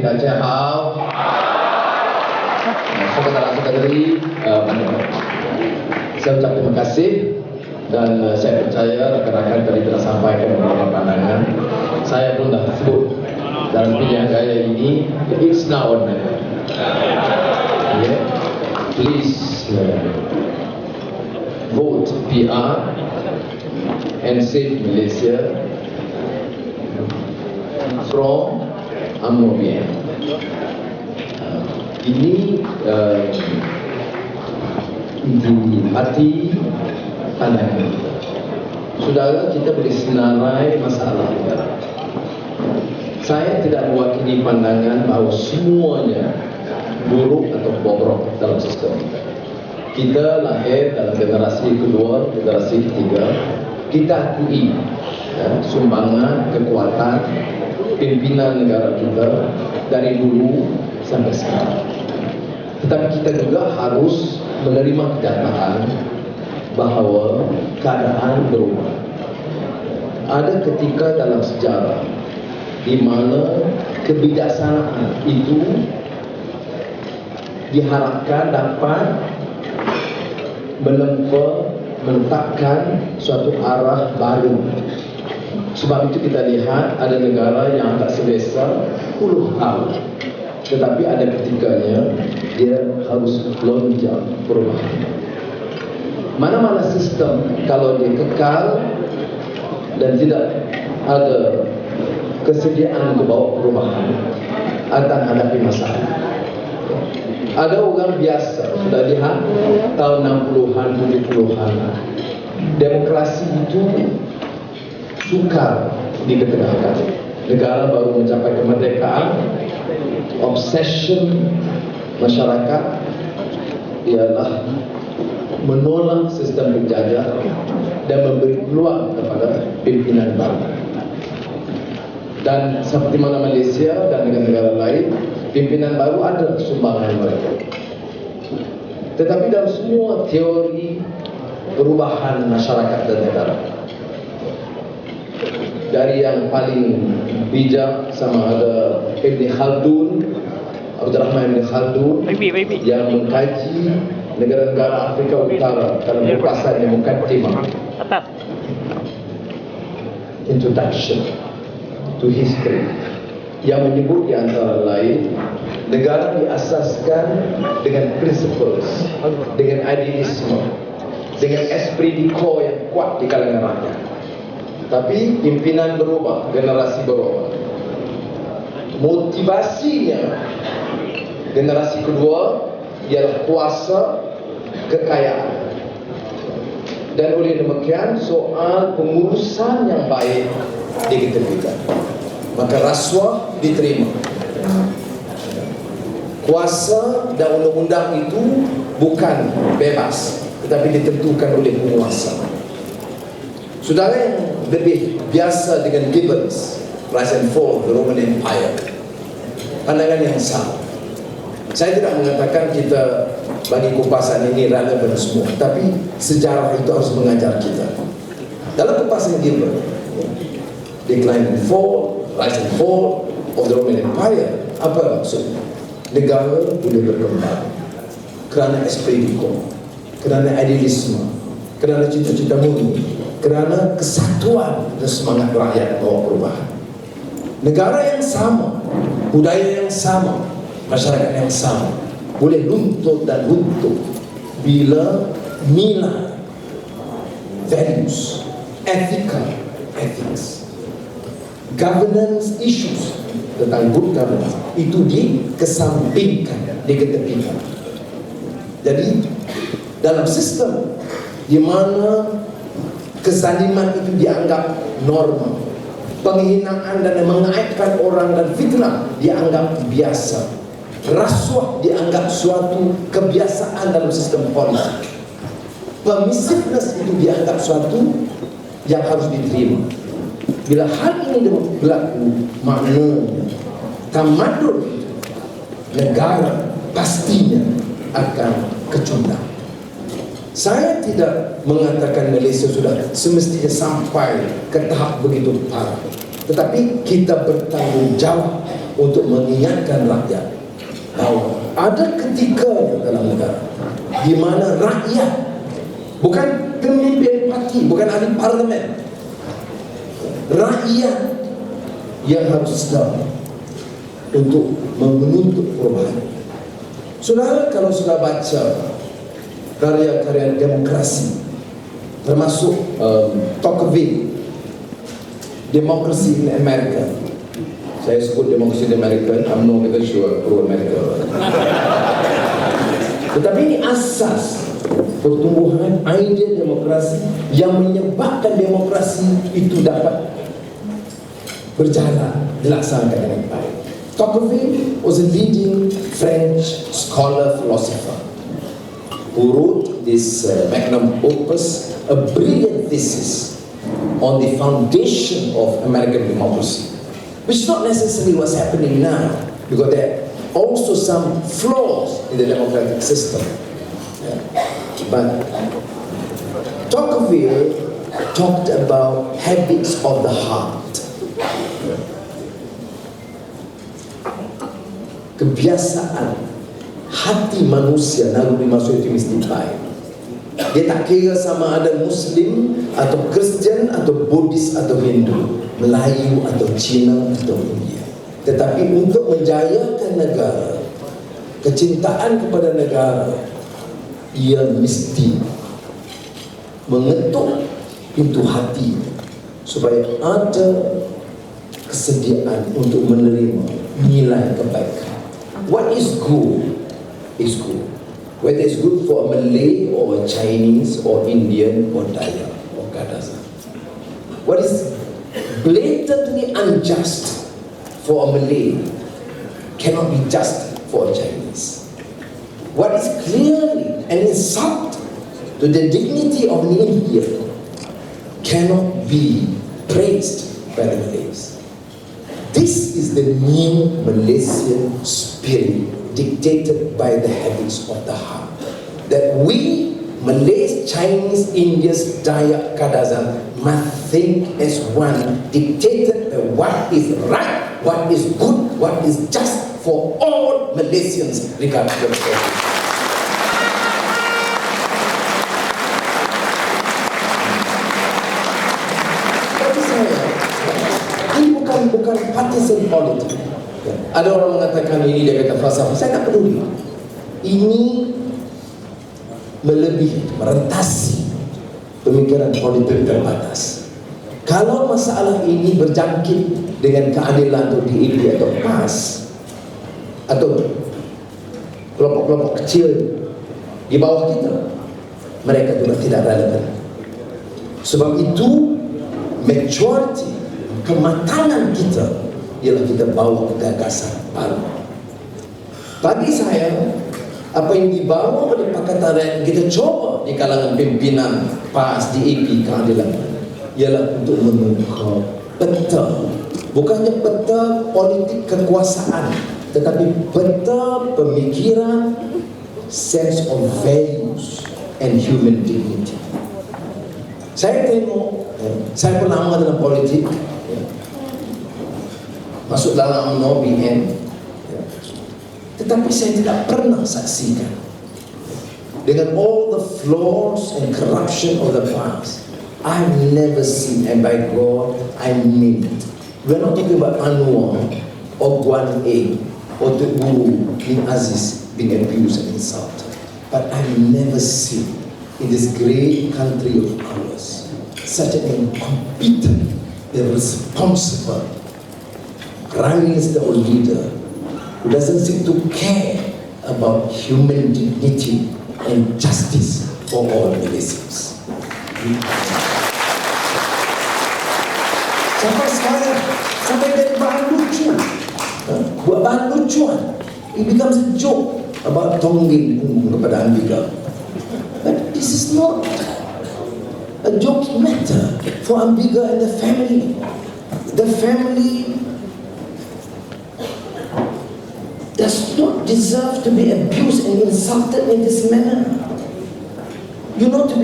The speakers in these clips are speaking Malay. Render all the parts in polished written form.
大家好。Saudara-saudari, saya ucap terima kasih dan saya percaya rekan-rekan tadi telah sampaikan beberapa pandangan. Saya pun dah sebut dalam pilihan gaya ini, it's now or never. Yeah. Please vote PR and save Malaysia from Amobia. Ini di hati pandangan. Saudara, kita boleh senarai masalah kita. Saya tidak mewakili pandangan bahawa semuanya buruk atau bobrok dalam sistem kita. Kita lahir dalam generasi kedua, generasi ketiga. Kita akui sumbangan, kekuatan pimpinan negara kita dari dulu sampai sekarang. Tetapi kita juga harus menerima kenyataan bahawa keadaan berubah. Ada ketika dalam sejarah di mana kebijaksanaan itu diharapkan dapat menetapkan suatu arah baru. Sebab itu kita lihat ada negara yang agak selesa puluh tahun, tetapi ada ketikanya dia harus lonjak perubahan. Mana-mana sistem kalau dia kekal dan tidak ada kesediaan untuk bawa perubahan akan hadapi masalah. Ada orang biasa sudah lihat tahun 60-an, 70-an, demokrasi itu sukar diketengahkan. Negara baru mencapai kemerdekaan, obsession masyarakat ialah menolak sistem penjajah dan memberi peluang kepada pimpinan baru. Dan seperti mana Malaysia dan negara-negara lain, pimpinan baru ada sumbangan mereka. Tetapi dalam semua teori perubahan masyarakat dan negara, dari yang paling bijak sama ada Ibn Khaldun, Abdul Rahman Ibn Khaldun, yang mengkaji negara-negara Afrika Utara dalam bukasannya Mukaddimah, Introduction to History, yang menyebut di antara lain negara diasaskan dengan principles, dengan idealisme, dengan esprit de corps yang kuat di kalangan rakyat. Tapi pimpinan berubah, generasi berubah. Motivasinya generasi kedua ialah kuasa, kekayaan. Dan oleh demikian soal pengurusan yang baik diketepikan. Maka rasuah diterima. Kuasa dan undang-undang itu bukan bebas, tetapi ditentukan oleh penguasa. Saudara yang lebih biasa dengan Gibbons, Rise and Fall of the Roman Empire, pandangan yang sama. Saya tidak mengatakan kita bagi kupasan ini relevan semua, tapi sejarah itu harus mengajar kita. Dalam kupasan Gibbons, Decline and Fall, Rise and Fall of the Roman Empire, apa maksudnya? Negara boleh berkembang kerana esprit de corps, kerana idealisme, kerana cita-cita murni, kerana kesatuan dan semangat rakyat bawa perubahan. Negara yang sama, budaya yang sama, masyarakat yang sama boleh luntur dan runtuh bila nilai, values, ethics, governance issues tentang good governance itu dikesampingkan, diketepikan. Jadi dalam sistem di mana kezaliman itu dianggap normal, penghinaan dan mengaibkan orang dan fitnah dianggap biasa, rasuah dianggap suatu kebiasaan dalam sistem politik, permissiveness itu dianggap suatu yang harus diterima. Bila hal ini berlaku, maknanya tamadun negara pastinya akan kecundang. Saya tidak mengatakan Malaysia sudah semestinya sampai ke tahap begitu parah. Tetapi kita bertanggungjawab untuk mengingatkan rakyat bahawa ada ketika dalam negara di mana rakyat, bukan pemimpin parti, bukan ahli parlimen, rakyat yang harus sedar untuk menuntut perubahan. Saudara, kalau sudah baca karya-karya demokrasi, termasuk Tocqueville, Democracy in America. Saya sebut Democracy in America, I'm not even sure pro America. Tetapi ini asas pertumbuhan idea demokrasi yang menyebabkan demokrasi itu dapat berjalan, dilaksanakan dengan baik. Tocqueville was a leading French scholar philosopher who wrote this magnum opus, a brilliant thesis on the foundation of American democracy, which is not necessarily what's happening now, because there are also some flaws in the democratic system. But Tocqueville talked about habits of the heart, kebiasaan hati manusia naluri manusia itu mesti baik. Dia tak kira sama ada Muslim atau Kristian atau Buddhis atau Hindu, Melayu atau Cina atau India. Tetapi untuk menjayakan negara, kecintaan kepada negara, ia mesti mengetuk pintu hati supaya ada kesediaan untuk menerima nilai kebaikan. What is good is good. Whether it's good for a Malay or a Chinese or Indian or Dayak or Kadazan. What is blatantly unjust for a Malay cannot be just for a Chinese. What is clearly an insult to the dignity of an Indian cannot be praised by the Malays. This is the new Malaysian spirit, dictated by the habits of the heart. That we, Malays, Chinese, Indians, Dayak, Kadazan, must think as one, dictated by what is right, what is good, what is just for all Malaysians, regardless of age. Ini bukan partisan politik. Ada orang mengatakan ini dia kata falsafah. Saya tak peduli. Ini melebihi, merentasi pemikiran politik terbatas. Kalau masalah ini berjangkit dengan keadilan atau DAP atau PAS atau kelompok-kelompok kecil di bawah kita, mereka juga tidak relevan. Sebab itu majority, kematangan kita ialah kita bawa gagasan baru. Bagi saya, apa yang dibawa oleh Pakatan Rakyat kita coba di kalangan pimpinan PAS, DAP, keadilan, ialah untuk membuka peta, bukannya peta politik kekuasaan, tetapi peta pemikiran, sense of values and human dignity. Saya tengok, saya pun lama dalam politik, masuk dalam UMNO, BN, tetapi saya tidak pernah saksikan dengan all the flaws and corruption of the past. I've never seen, and by God, I mean it. We're not talking about Anwar or Guan A or the Guru King Aziz being abused and insulted, but I've never seen in this great country of ours such an incompetent, irresponsible Prime Minister or leader who doesn't seem to care about human dignity and justice for all Malaysians. Sampai sekarang, sampai dari bahan lucu, buat bahan lucuan, it becomes a joke about tongging kepada Ambika. But this is not a joking matter for Ambika and the family. The family does not deserve to be abused and insulted in this manner. You know, to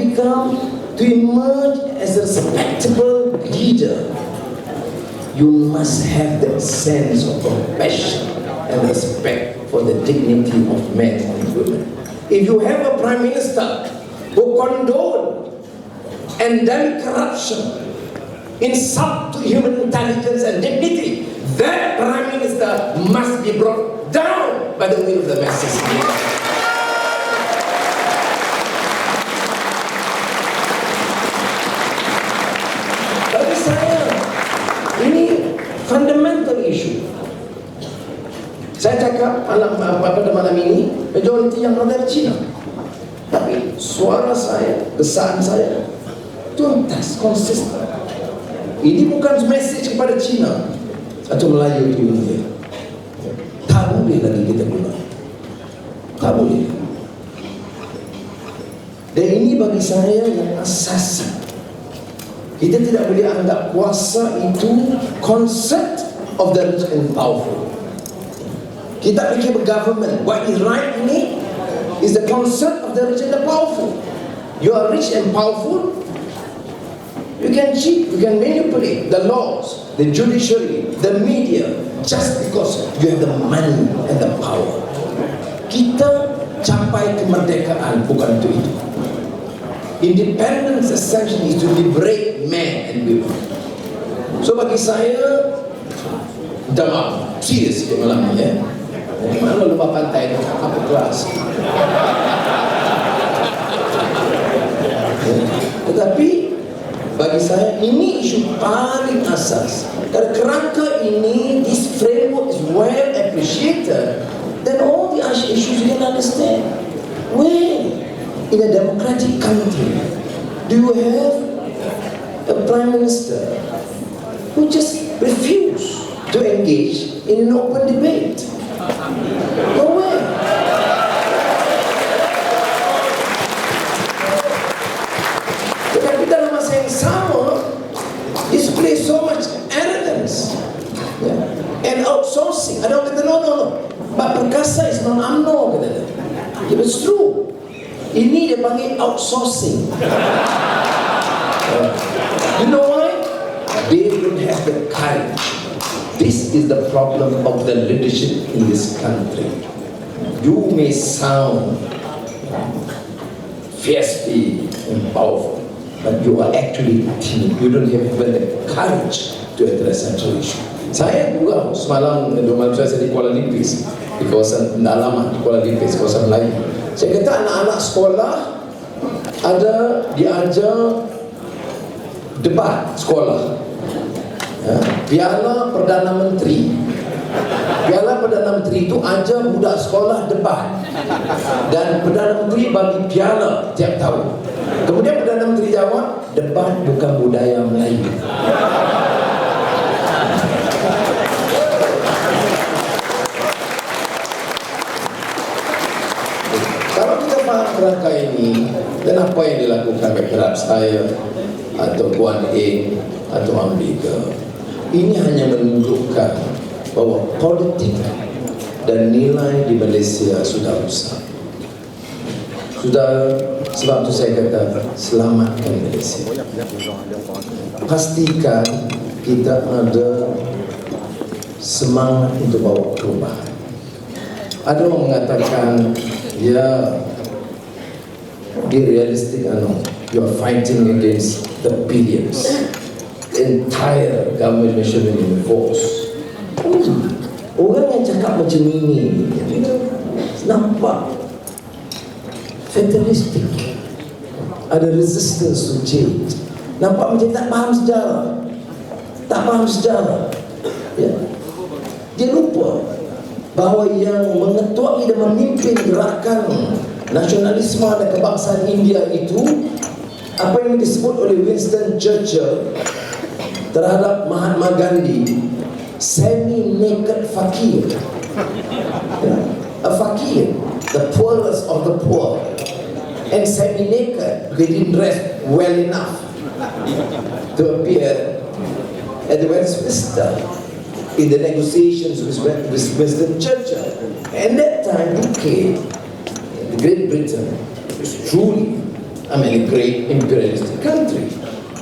emerge as a respectable leader, you must have that sense of compassion and respect for the dignity of men and women. If you have a prime minister who condone and then corruption, insult to human intelligence and dignity, that prime minister must be brought down by the will of the masses. Bagi saya, ini fundamental issue. Saya cakap pada malam ini, majoriti yang dari Cina. Tapi suara saya, kesan saya, tuntas, konsisten. Ini bukan message kepada Cina atau Melayu di India. Tak boleh lagi kita guna. Tak boleh. Dan ini bagi saya yang asasi. Kita tidak boleh anggap kuasa itu concept of the rich and powerful. Kita fikir government, what is right ini is the concept of the rich and the powerful. You are rich and powerful, you can cheat, you can manipulate the laws, the judiciary, the media, just because you have the money and the power. Kita capai kemerdekaan bukan untuk itu. Independence essentially is to liberate men and women. So bagi saya, damai, serius sikit malam ni ya. Mana lupa pantai apa kelas. Tetapi bagi saya ini isu paling asas. Kalau kerangka ini, this framework is well appreciated, then all the issues you can understand. Where in a democratic country do you have a prime minister who just refuse to engage in an open debate? No way. Tetapi dalam masa yang sama, display so much arrogance, and outsourcing. Ada orang kata no. Mbak Perkasa is non-UMNO kata dia. It was true. Ini dia panggil outsourcing. You know why? They don't have the courage. This is the problem of the leadership in this country. You may sound fiercely and powerful, but you are actually timid. You don't have even the courage to address central issue. Saya juga semalam saya di Kuala Lumpur, di kawasan Dalaman, di Kuala Lumpur, kawasan Melayu. Saya kata anak-anak sekolah ada diajar debat sekolah. Piala Perdana Menteri. Piala Perdana Menteri itu ajar budak sekolah debat. Dan Perdana Menteri bagi piala tiap tahun. Kemudian Perdana Menteri jawab, debat bukan budaya Melayu. Kalau kita faham kerangka ini, dan apa yang dilakukan terhadap saya atau Puan Eng atau Amerika, ini hanya menunjukkan bahwa politik dan nilai di Malaysia sudah rusak. Sudah, sebab itu saya kata selamatkan Malaysia. Pastikan kita ada semangat untuk bawa perubahan. Ada orang mengatakan, ya, be realistic, you are fighting against the billions. Entire government machinery in force. Orang yang cakap macam ini nampak fatalistic, ada resistance to change, nampak macam tak faham sejarah, ya. Dia lupa bahawa yang mengetuai dan memimpin gerakan nasionalisme dan kebangsaan India itu apa yang disebut oleh Winston Churchill terhadap Mahatma Gandhi, semi-naked fakir. A fakir, the poorest of the poor, and semi-naked, they didn't dress well enough to appear at the Westminster in the negotiations with Winston Churchill. And that time, UK, Great Britain, was truly, a great imperialistic country,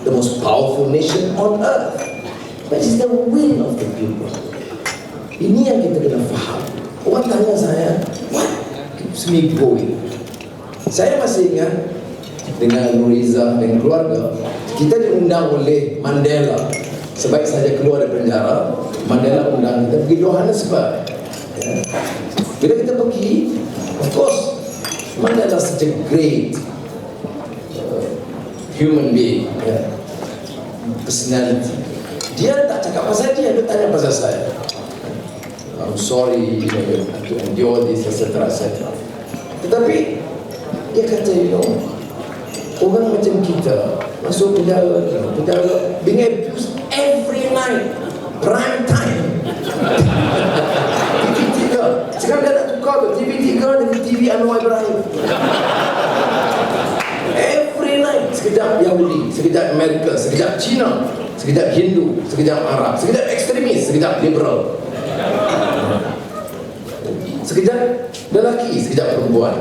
the most powerful nation on earth. but it's the will of the people. Ini yang kita kena faham. Orang tanya saya, what keeps me going? Saya masih ingat dengan Nuriza dan keluarga, kita diundang oleh Mandela. Sebaik saja keluar dari penjara, Mandela undang kita pergi Johannesburg. Ya. Bila kita pergi, of course, Mandela such a great human being, ya. Personality. Dia tak cakap pasal dia tanya pasal saya. I'm sorry to endure this, etc. etc. Tetapi dia kata, orang macam kita masuk penjara being abused every night, prime time. TV3 sekarang dah nak tukar tu, TV3 dengan TV Anwar Ibrahim. Every night, sekejap Yahudi, sekejap Amerika, sekejap Cina, sekejap Hindu, sekejap Arab, sekejap ekstremis, sekejap liberal, sekejap lelaki, sekejap perempuan.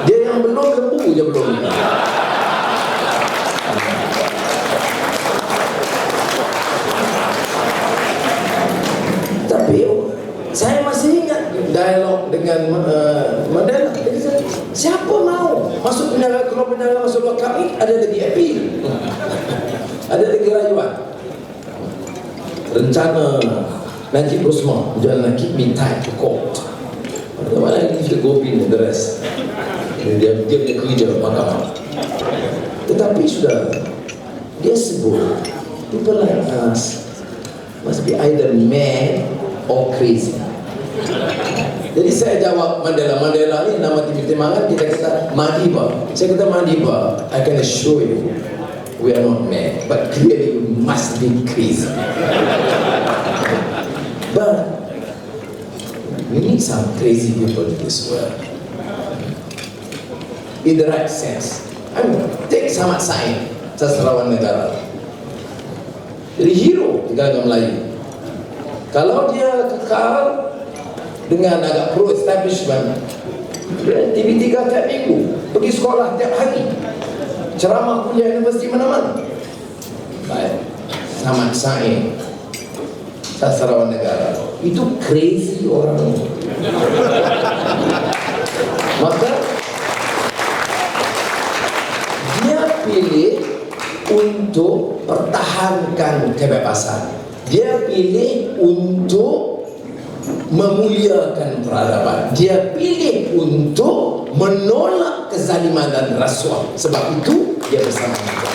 Dia yang belum lembu je belum. Tapi saya masih ingat dialog dengan Mandela. Dia kata, siapa mau masuk penjara, keluar penjara, masuk luar, kami ada lagi appeal. Ada lagi rayuan. Rencana Najib Osman jangan keep me tight to court. Bagaimana leave the Gopin and the rest. Dia punya kerja mahkamah. Tetapi sudah dia sebut, people like us must be either mad or crazy. Jadi saya jawab Mandela ni nama timbangan kita kata Madiba. Saya kata Madiba, I can assure you we are not mad, but clearly we must be crazy. But we need some crazy people in this world, in the right sense. Take Samad Said, sastrawan negara, jadi hero di kalangan Melayu. Kalau dia kekal dengan agak pro-establishment, TV3 tiap minggu, pergi sekolah tiap hari, ceramah kuliah universiti mana-mana. Baik, Samad Said, sastrawan negara, itu crazy orang. Maka dia pilih untuk pertahankan kebebasan. Dia pilih untuk memuliakan peradaban. Dia pilih untuk menolak kezaliman dan rasuah. Sebab itu dia bersama kita.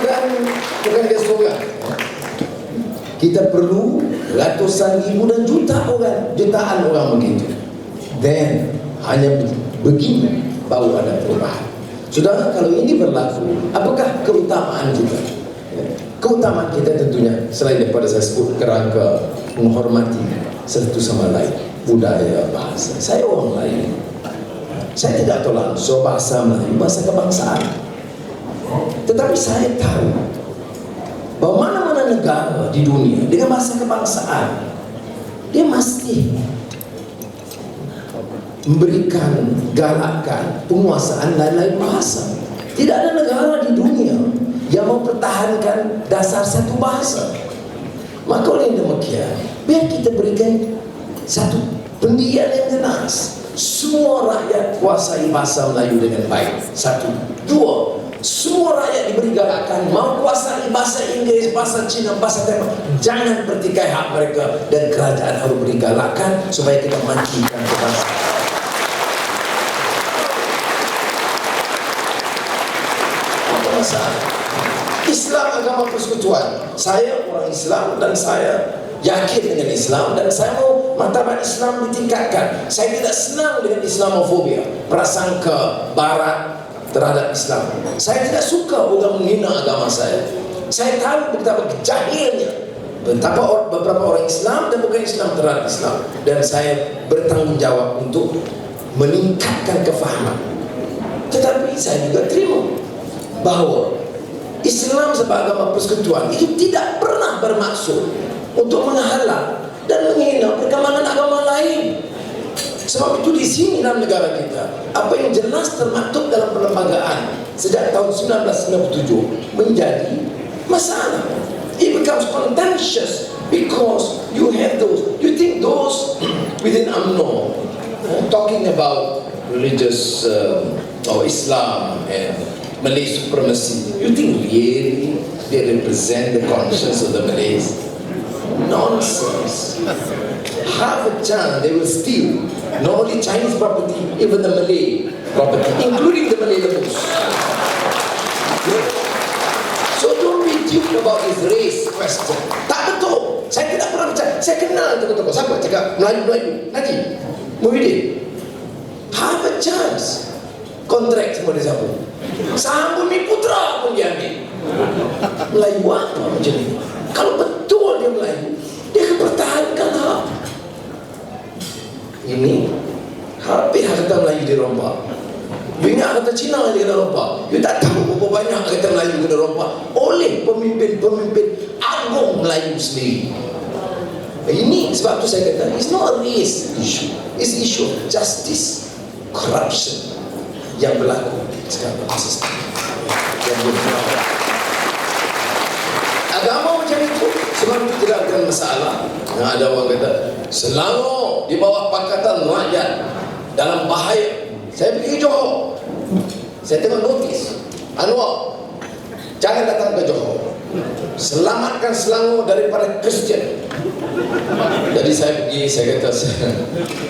Dan bukan dia seorang. Kita perlu ratusan ribu dan jutaan orang begitu. Then hanya begini baru ada perubahan. Saudara, kalau ini berlaku, apakah keutamaan kita? Keutamaan kita tentunya selain daripada saya sebut kerangka menghormati satu sama lain, budaya, bahasa. Saya orang lain. Saya tidak tahu langsung bahasa Melayu, bahasa kebangsaan. Tetapi saya tahu bahawa mana-mana negara di dunia dengan bahasa kebangsaan, dia mesti memberikan galakan penguasaan lain-lain bahasa. Tidak ada negara di dunia yang mempertahankan dasar satu bahasa. Maka oleh demikian, biar kita berikan satu pendirian yang jelas. Semua rakyat kuasai bahasa Melayu dengan baik. Satu. Dua, semua rakyat diberi galakan mau kuasai bahasa Inggeris, bahasa Cina, bahasa Taiwan. Jangan pertikai hak mereka, dan kerajaan harus beri galakan supaya kita matikan kebangsaan. Apa masalah? Islam agama persekutuan. Saya orang Islam dan saya yakin dengan Islam, dan saya mau martabat Islam ditingkatkan. Saya tidak senang dengan Islamofobia, prasangka Barat terhadap Islam. Saya tidak suka orang menghina agama saya. Saya tahu betapa jahilnya beberapa orang Islam dan bukan Islam terhadap Islam, dan saya bertanggungjawab untuk meningkatkan kefahaman. Tetapi saya juga terima bahawa Islam sebagai agama persekutuan itu tidak pernah bermaksud untuk menghalang dan menghina perkembangan agama lain. Sebab itu di sini dalam negara kita, apa yang jelas termaktub dalam perlembagaan sejak tahun 1997 menjadi masalah. It becomes contentious because you have those, you think those within UMNO talking about religious or Islam and Malay supremacy, you think really they represent the conscience of the Malays? Nonsense. Half a chance they will steal not only Chinese property, even the Malay property, including the Malay lembus. So don't be duped about this race question. Tak betul. Saya tidak pernah percaya. Saya kenal tokoh-tokoh. Siapa cakap Melayu? Haji Muhyiddin. Half a chance. Kontrak semua dia sambung. Sambung Mi Putra pun dia ambil. Melayu apa macam ni? Kalau betul dia Melayu, dia akan pertahankan hak. Ini habis harta Melayu dirompak. You ingat harta Cina dia kena rompak. You tak tahu berapa banyak harta Melayu kena rompak oleh pemimpin-pemimpin agung Melayu sendiri. Ini sebab tu saya kata it's not a race issue, it's issue of justice, corruption yang berlaku sekarang. Yang berlaku. Agama macam itu, sebab itu tidak ada masalah. Ada orang kata Selangor di bawah Pakatan Rakyat dalam bahaya. Saya pergi Johor, saya tengok notis Anwar, jangan datang ke Johor, selamatkan Selangor daripada Kristian. Jadi saya pergi, saya kata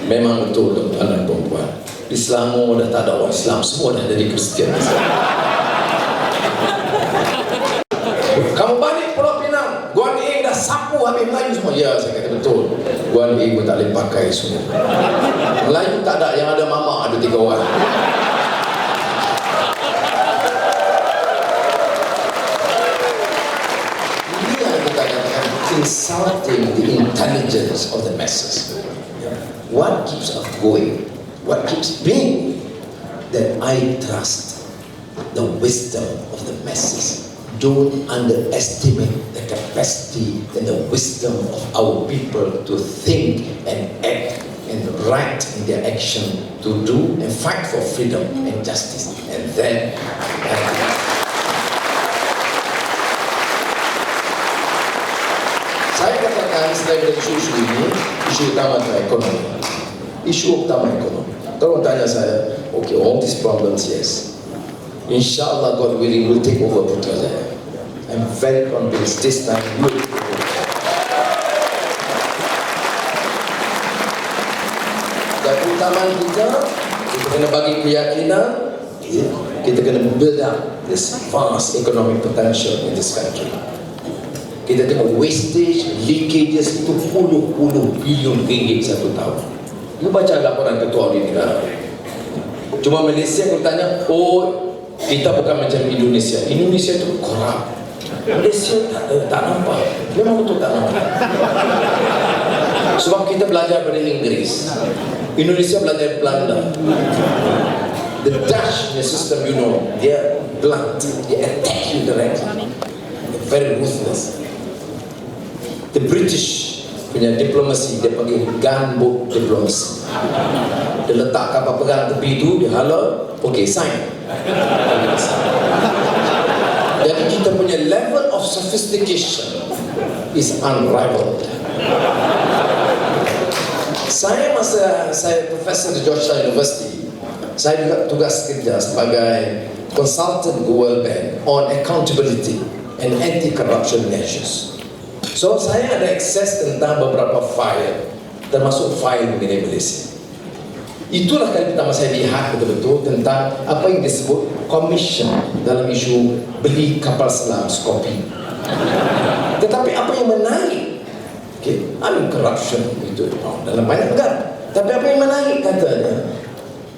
memang betul anak perempuan di Selangor dah tak ada orang Islam, semua dah jadi Kristian. Kamu balik Pulau Pinang, Guan Eng dah sapu habis Melayu semua. Ya, saya kata betul, Guan Eng pun tak boleh pakai semua. Melayu tak ada, yang ada mama ada 3 orang. Ini yang kita katakan insulting the intelligence of the masses. What keeps us going, what keeps being, that I trust the wisdom of the masses. Don't underestimate the capacity and the wisdom of our people to think and act and right in their action, to do and fight for freedom and justice. And then saya katakan selain dari isu ini, isu utama adalah ekonomi. Isu utama ekonomi. Kalau tanya saya, okay, all these problems, yes, inshallah God willing will take over Putrajaya. I'm very convinced this time you will. Dan utama kita kena bagi keyakinan, kita kena build up this vast economic potential in this country. Kita tengok wastage, leakages itu puluh-puluh bilion ringgit satu tahun. You baca laporan ketua audit negara. Cuma Malaysia aku tanya, oh kita bukan macam Indonesia. Indonesia itu korup. Malaysia tak nampak. Memang betul tak nampak. Sebab kita belajar dari Inggris, Indonesia belajar Belanda. The Dutch system, you know, they are blunt, they attack you directly, they're very ruthless. The British punya diplomasi, dia panggil gunboat diplomacy. Dia letak kapal perang tepi itu, dia hala, okay, sign. Jadi kita punya level of sophistication is unrivaled. Saya masa saya profesor di Georgetown University, saya juga tugas kerja sebagai consultant World Bank on accountability and anti-corruption measures. So saya ada akses tentang beberapa file, termasuk file mengenai Malaysia. Itulah kali pertama saya lihat betul-betul tentang apa yang disebut commission dalam isu beli kapal selam Scorpion. Tetapi apa yang menarik, okay, corruption itu dalam banyak negara. Tapi apa yang menarik katanya,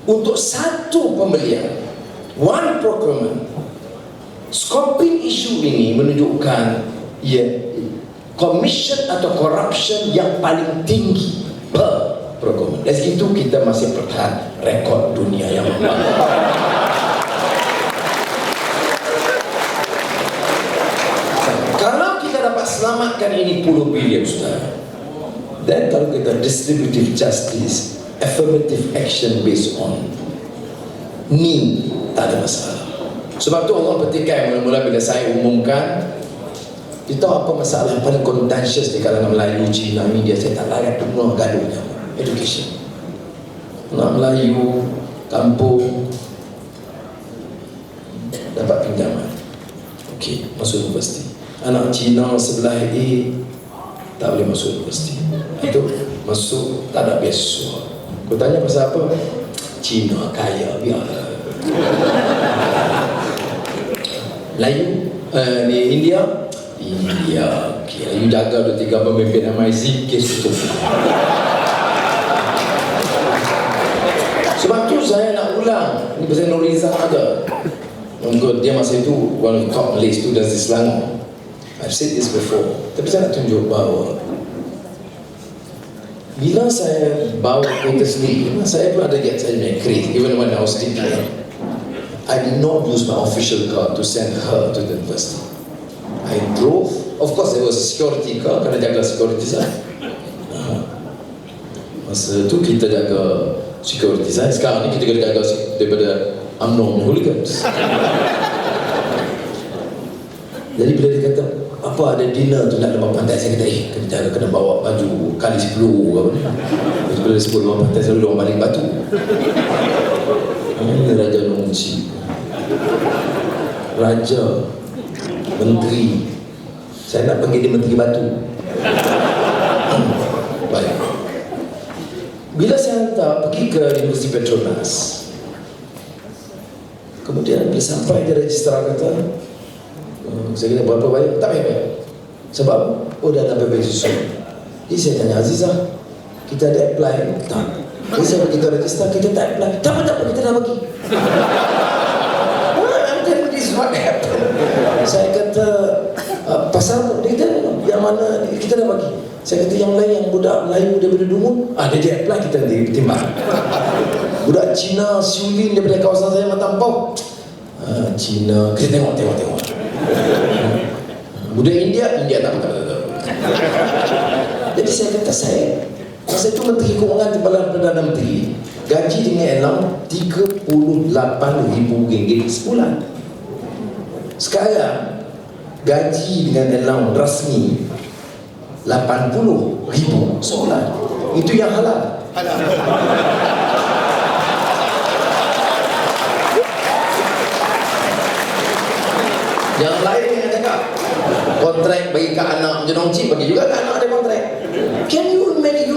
untuk satu pembelian, one procurement, Scorpion isu ini menunjukkan commission atau corruption yang paling tinggi per procurement. Dari situ kita masih pertahan rekod dunia yang membangun. Kalau kita dapat selamatkan ini puluh bilion, saudara, dan kalau kita distributive justice affirmative action based on need, tak ada masalah. Sebab tu Allah petikai mula-mula bila saya umumkan, kita tahu apa masalah yang paling contentious di kalangan Melayu, Cina, India. Saya tak larat penuh gaduhnya, education. Anak Melayu kampung dapat pinjaman, okey, masuk universiti. Anak Cina sebelah A tak boleh masuk universiti, itu masuk tak ada beasiswa. Kau tanya pasal apa? Cina kaya, biar. Melayu di India, okay, you jaga 2-3 pemimpin MIZ, kes tutup. Sebab tu saya nak ulang, ini pasal Nuriza ada. Dia masa itu one of the top Malay students di Selangor. I've said this before, tapi saya nak tunjuk bahawa bila saya bawa kereta sendiri, saya pun ada get saya punya kredit. Even when I was still there, I did not use my official car to send her to the university. I drove. Of course, there was a security car, kena jaga security saya. Masa tu kita jaga security saya. Sekarang ni kita kena jaga daripada UMNO hooligans. Jadi bila dia kata, apa ada dinner tu nak lepas pantai, saya kata, kena jaga, kena bawa baju kali 10 apa ni. Bila dia sebut lepas pantai, selalu orang baling batu. Ini Raja Nongci, Raja, Menteri. Saya nak panggil dia Menteri Batu. Baik. Bila saya hantar pergi ke Universiti Petronas, kemudian bila sampai dia registrar kata, saya kata berapa bayar? Tak bayar. Sebab dah ada beasiswa. Jadi saya tanya Azizah, kita ada apply? Tak. Jadi saya pergi ke registrar, kita tak apply. Tak apa, kita dah bagi. I'm telling this is what happened. Saya kata, pasal dia kata, yang mana kita dah bagi? Saya kata, yang lain, yang budak Melayu daripada Dungun, dia apply, kita nanti timbang. Budak Cina, Siulin daripada kawasan saya, Matampau, Cina, kita tengok. Budak India tak apa. Jadi saya kata, masa itu Menteri Keuangan Timbalan Perdana Menteri gaji dengan Elang RM38,000 sebulan. Sekarang gaji dengan Elang rasmi RM80,000 sebulan. Itu yang halal. Yang lain yang cakap kontrak bagi ke anak Jenongci, bagi juga ke anak ada kontrak. Can you imagine,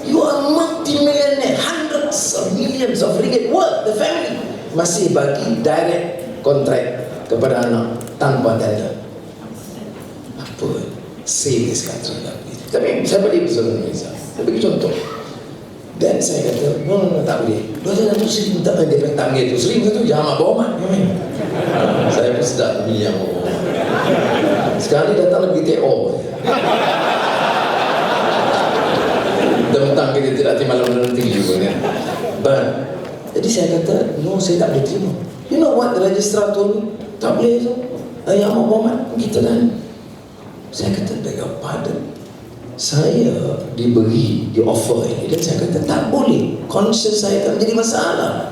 you are multi-millionaire, hundreds of millions of ringgit worth, the family masih bagi direct kontrak kepada anak tanpa tender. Apa save this country lah. Tapi saya balik bersama Indonesia, saya bagi contoh. Dan saya kata, no, tak boleh. Dia nak sering tak dia panggil tu sering tu jangan bawa mat. Saya pun sedap pilih yang bawa. Sekali datang lebih TO. Tentang kita tidak terima malam nanti juga kan. Jadi saya kata, no, saya tak boleh terima. You know what the registrar told me? Tak boleh tu. Yang mau bawa mat kita kan. Saya kata, beg pardon. Saya diberi, di offer ini, dan saya kata tak boleh. Conscience saya akan menjadi masalah.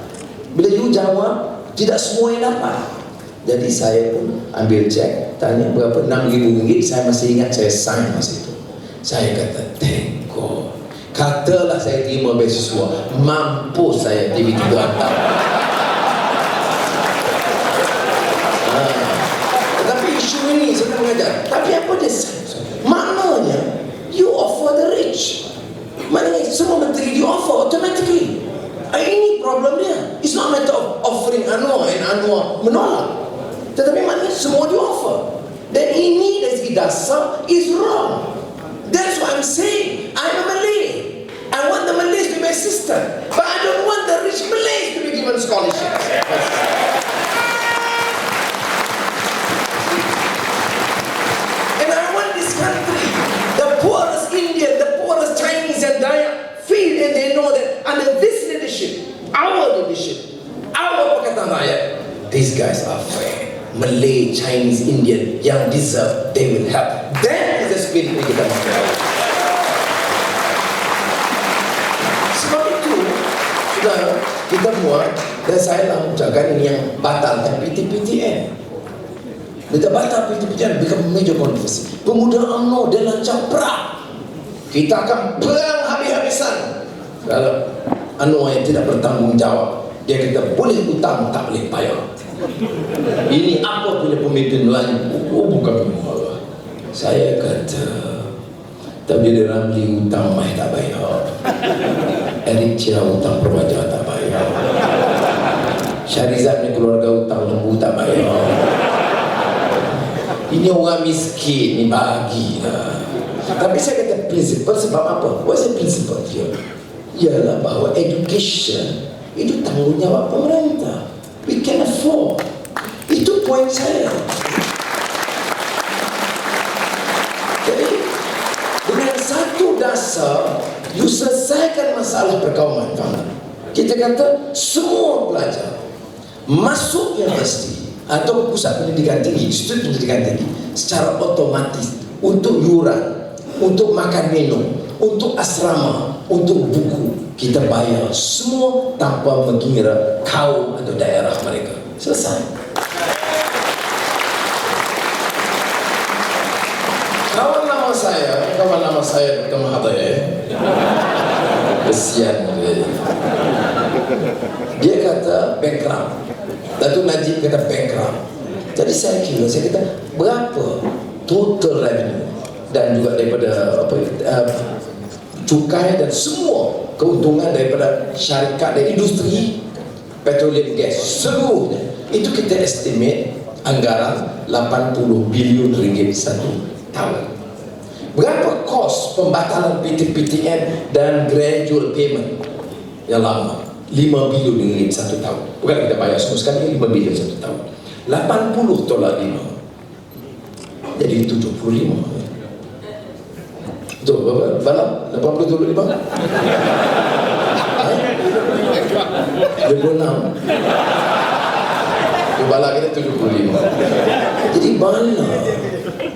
Bila you jawab, tidak semua yang dapat. Jadi saya pun ambil cek, tanya berapa, RM6,000. Saya masih ingat saya sign masa itu. Saya kata, thank God. Katalah saya terima beasiswa, mampus saya TV3 hantar. Tetapi isu ini saya mengajar. Tapi apa dia? Maknanya you offer the rich. Maknanya semua menteri you offer automatically. Ini problem dia. It's not a matter of offering Anwar and Anwar menolak. Tetapi maknanya semua you offer. Dan ini dari segi dasar is wrong. That's what I'm saying. I'm a Malay. I want the Malays to be my sister, but I don't want the rich Malays to be given scholarships. And I want this country, the poorest Indian, the poorest Chinese and Dayak feel and they know that under this leadership, our Pakatan Rakyat, these guys are fair. Malay, Chinese, Indian yang deserve, they will help. That is the spirit yang kita mahu. Sebab itu Sudah kita buat, dan saya nak ucapkan ini yang batalkan PT-PTN. Kita batal PT-PTN, become major controversy. Pemuda UMNO dia lancang perang. Kita akan perang habis-habisan kalau UMNO yang tidak bertanggung jawab. Dia kata boleh hutang tak boleh bayar. Ini apa punya pemimpin Melayu? Oh bukan Allah. Saya kata tapi dia Ramli hutang mah tak bayar. Eric Chia hutang perwajah tak bayar. Syarizat ni keluarga hutang lembu tak bayar. Ini orang miskin ni bagilah. Tapi saya kata prinsipal sebab apa? What's the principle here? Ialah bahawa education itu tanggungjawab pemerintah. We can afford. Itu poin saya. Jadi dengan satu dasar, you selesaikan masalah perkauman. Kita kata semua pelajar masuk universiti atau pusat pendidikan tinggi, institut pendidikan tinggi secara otomatis untuk yuran, untuk makan minum, untuk asrama, untuk buku, kita bayar semua tanpa mengira kaum atau daerah mereka. Selesai. Kawan nama saya Dr. Mahathir, kesian dia kata bankrupt. Datuk Najib kata bankrupt. Jadi saya kata berapa total revenue dan juga daripada cukai dan semua keuntungan daripada syarikat dan industri petroleum gas seluruhnya itu kita estimate anggaran 80 bilion ringgit satu tahun. Berapa kos pembatalan PT-PTN dan gradual payment yang lama? 5 bilion ringgit satu tahun. Bukan kita bayar semua sekali, 5 bilion satu tahun. 80 tolak 5 jadi 75. Betul berapa? Balam? 80 tolak 5? 26. Bala kita 75. Jadi Bala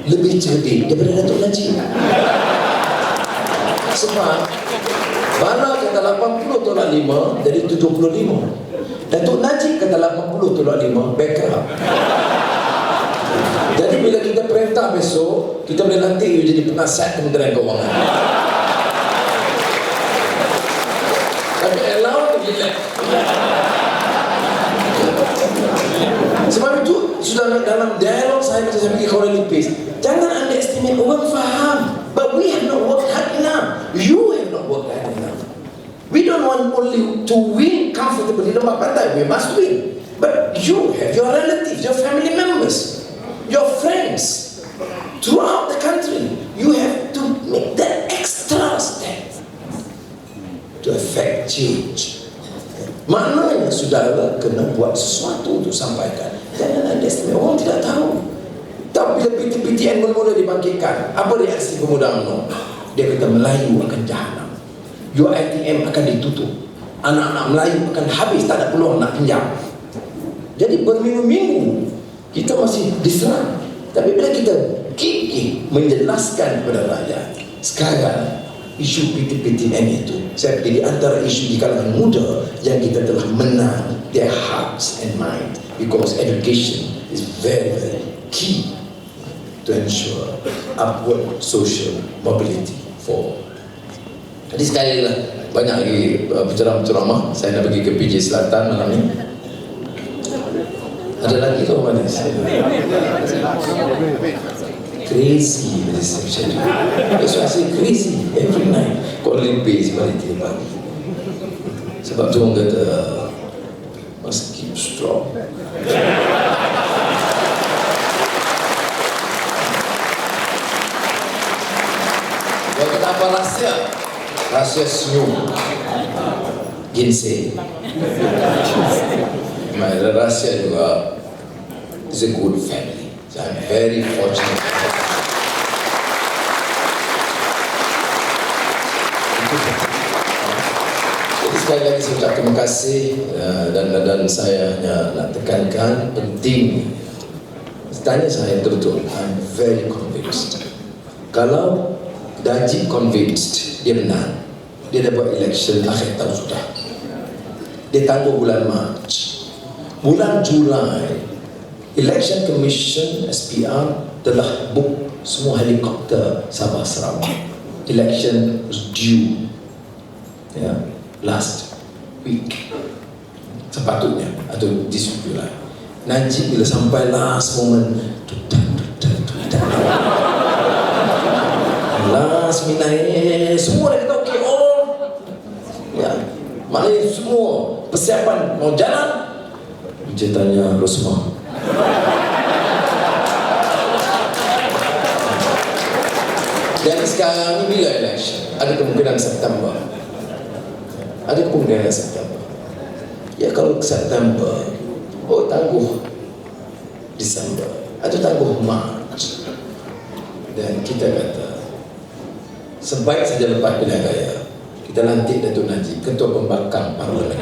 lebih cerdik daripada Datuk Najib. Sebab Bala kata 80 tolak 5 jadi 75. Datuk Najib kata 80 tolak 5 bankrupt. Jadi bila kita perintah besok, kita boleh lantik you jadi penasihat Kementerian Keuangan. Tapi allow to relax. Sebab itu sudah dalam dialog saya macam saya pergi Kuala Lumpur, jangan underestimate orang faham. But we have not worked hard enough. You have not worked hard enough. We don't want only to win comfortably di Lembah Pantai. We must win. But you have your relatives, your family members, your friends throughout the country. You have to make that extra step to affect change. Maknanya saudara kena buat sesuatu untuk sampaikan. Jangan underestimate, orang tidak tahu. Tapi bila PT-PTN mula-mula dibangkitkan, apa reaksi pemuda UMNO? Dia kata Melayu akan jahanam, UiTM akan ditutup, anak-anak Melayu akan habis, tak ada peluang nak pinjam. Jadi berminggu-minggu kita masih diserang. Tapi bila kita gigih menjelaskan kepada rakyat, sekarang isu PT-PTN itu saya pilih antara isu di kalangan muda yang kita telah menang their hearts and mind, because education is very, very key to ensure upward social mobility for. Jadi sekali lah, banyak lagi penceramah-penceramah. Saya nak pergi ke PJ Selatan malam ni. Ada lagi ke mana? Crazy macam tu. That's why I say crazy every night. Kuala Lumpur sebalik 3 pagi. Sebab tu orang kata must keep strong. Yang kata apa rahsia? Rahsia senyum, ginseng. Rahsia juga is a good family. So I'm very fortunate. Jadi sekali lagi saya ucap terima kasih, dan saya hanya nak tekankan penting. Tanya saya betul-betul, I'm very convinced. Kalau Najib convinced dia menang, dia dapat election akhir tahun sudah. Dia tangguh bulan Mac. Bulan Julai, Election Commission SPR telah book semua helikopter Sabah Sarawak. Election was due last week sepatutnya, atau this week Julai. Najib bila sampai last moment, last minute, semua dah kata okey, maknanya semua persiapan mau jalan. Dia tanya Rosmah, dan sekarang ni bila election? Ada kemungkinan September. Ada kemungkinan September. Ya, kalau September, tangguh Disember, atau tangguh Mac. Dan kita kata, sebaik saja lepas pilihan raya, kita lantik Datuk Najib Ketua Pembangkang Parlimen.